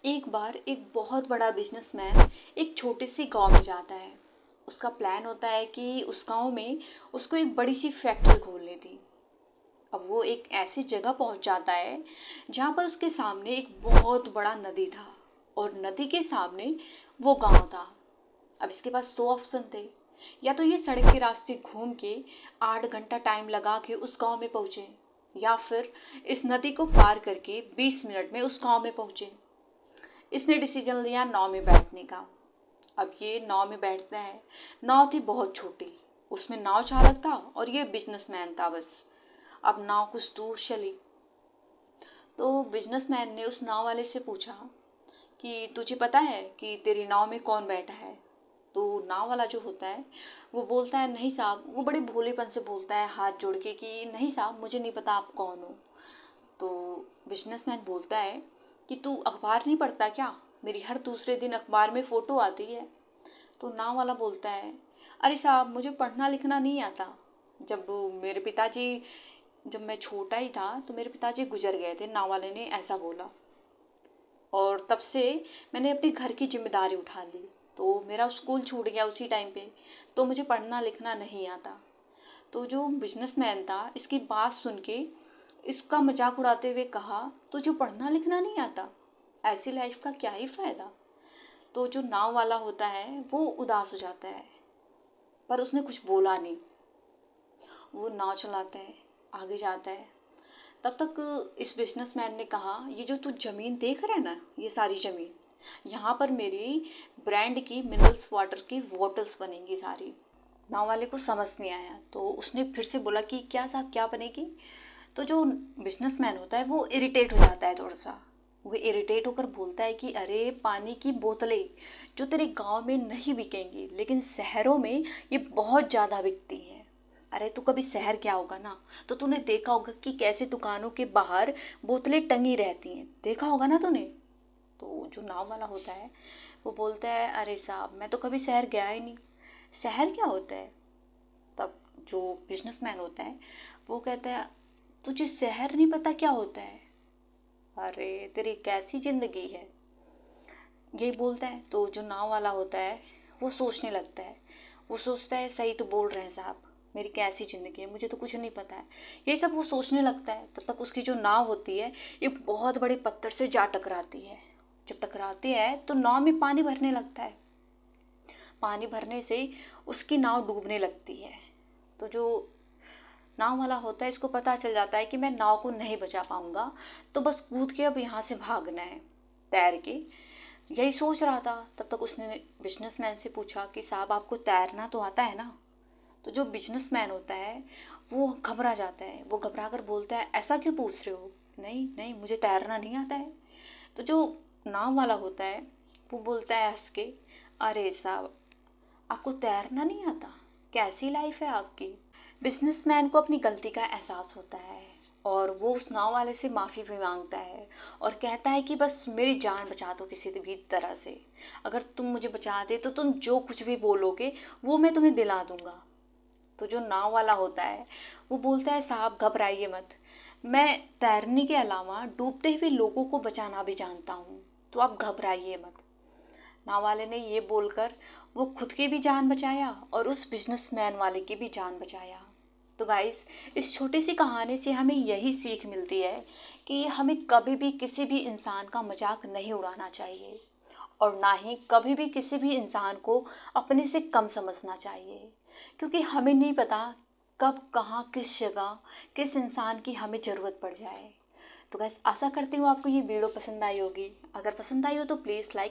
एक बार एक बहुत बड़ा बिजनेसमैन एक छोटे से गांव में जाता है। उसका प्लान होता है कि उस गांव में उसको एक बड़ी सी फैक्ट्री खोलनी थी। अब वो एक ऐसी जगह पहुंच जाता है जहां पर उसके सामने एक बहुत बड़ा नदी था और नदी के सामने वो गांव था। अब इसके पास दो ऑप्शन थे, या तो ये सड़क के रास्ते घूम के 8 घंटा टाइम लगा के उस गांव में पहुंचे, या फिर इस नदी को पार करके 20 मिनट में उस गांव में पहुंचे। इसने डिसीजन लिया नाव में बैठने का। अब ये नाव में बैठता है। नाव थी बहुत छोटी, उसमें नाव चालक था और ये बिजनेसमैन था बस। अब नाव कुछ दूर चली तो बिजनेसमैन ने उस नाव वाले से पूछा कि तुझे पता है कि तेरी नाव में कौन बैठा है। तो नाव वाला जो होता है वो बोलता है नहीं साहब, वो बड़े भोलेपन से बोलता है हाथ जोड़ के कि नहीं साहब, मुझे नहीं पता आप कौन हो। तो बिजनेसमैन बोलता है कि तू अखबार नहीं पढ़ता क्या, मेरी हर दूसरे दिन अखबार में फ़ोटो आती है। तो नाव वाला बोलता है अरे साहब, मुझे पढ़ना लिखना नहीं आता। जब मेरे पिताजी जब मैं छोटा ही था तो मेरे पिताजी गुजर गए थे, नाव वाले ने ऐसा बोला। और तब से मैंने अपने घर की जिम्मेदारी उठा ली, तो मेरा स्कूल छूट गया उसी टाइम पे, तो मुझे पढ़ना लिखना नहीं आता। तो जो बिजनेसमैन था इसकी बात सुन के इसका मजाक उड़ाते हुए कहा तुझे पढ़ना लिखना नहीं आता, ऐसी लाइफ का क्या ही फ़ायदा। तो जो नाव वाला होता है वो उदास हो जाता है, पर उसने कुछ बोला नहीं। वो नाव चलाता है, आगे जाता है। तब तक इस बिजनेसमैन ने कहा ये जो तू ज़मीन देख रहा है ना, ये सारी ज़मीन, यहाँ पर मेरी ब्रांड की मिनरल्स वाटर की बॉटल्स बनेंगी सारी। नाव वाले को समझ नहीं आया तो उसने फिर से बोला कि क्या साहब, क्या बनेगी। तो जो बिजनेसमैन होता है वो इरिटेट हो जाता है थोड़ा सा। वो इरिटेट होकर बोलता है कि अरे पानी की बोतलें जो तेरे गांव में नहीं बिकेंगी लेकिन शहरों में ये बहुत ज़्यादा बिकती हैं। अरे तू कभी शहर गया होगा ना, तो तूने देखा होगा कि कैसे दुकानों के बाहर बोतलें टंगी रहती हैं, देखा होगा ना तूने। तो जो नाव वाला होता है वो बोलता है अरे साहब, मैं तो कभी शहर गया ही नहीं, शहर क्या होता है। तब जो बिजनेसमैन होता है वो कहता है तुझे शहर नहीं पता क्या होता है, अरे तेरी कैसी ज़िंदगी है, यही बोलता है। तो जो नाव वाला होता है वो सोचने लगता है। वो सोचता है सही तो बोल रहे हैं साहब, मेरी कैसी ज़िंदगी है, मुझे तो कुछ नहीं पता है। यही सब वो सोचने लगता है। तब तक उसकी जो नाव होती है एक बहुत बड़े पत्थर से जा टकराती है। जब टकराती है तो नाव में पानी भरने लगता है। पानी भरने से उसकी नाव डूबने लगती है। तो जो नाव वाला होता है इसको पता चल जाता है कि मैं नाव को नहीं बचा पाऊंगा, तो बस कूद के अब यहाँ से भागना है, तैर के। यही सोच रहा था तब तक उसने बिजनेसमैन से पूछा कि साहब आपको तैरना तो आता है ना। तो जो बिजनेसमैन होता है वो घबरा जाता है। वो घबरा कर बोलता है ऐसा क्यों पूछ रहे हो, नहीं नहीं मुझे तैरना नहीं आता है। तो जो नाव वाला होता है वो बोलता है हंस के अरे साहब, आपको तैरना नहीं आता, कैसी लाइफ है आपकी। बिजनेसमैन को अपनी गलती का एहसास होता है और वो उस नाव वाले से माफ़ी भी मांगता है और कहता है कि बस मेरी जान बचा दो किसी भी तरह से, अगर तुम मुझे बचा दे तो तुम जो कुछ भी बोलोगे वो मैं तुम्हें दिला दूंगा। तो जो नाव वाला होता है वो बोलता है साहब घबराइए मत, मैं तैरने के अलावा डूबते हुए लोगों को बचाना भी जानता हूँ, तो आप घबराइए मत। नाव वाले ने ये बोलकर वो खुद की भी जान बचाया और उस बिजनेसमैन वाले की भी जान बचाया। तो गाइस, इस छोटी सी कहानी से हमें यही सीख मिलती है कि हमें कभी भी किसी भी इंसान का मजाक नहीं उड़ाना चाहिए और ना ही कभी भी किसी भी इंसान को अपने से कम समझना चाहिए, क्योंकि हमें नहीं पता कब कहाँ किस जगह किस इंसान की हमें ज़रूरत पड़ जाए। तो गैस, आशा करती हूँ आपको ये वीडियो पसंद आई होगी। अगर पसंद आई हो तो प्लीज़ लाइक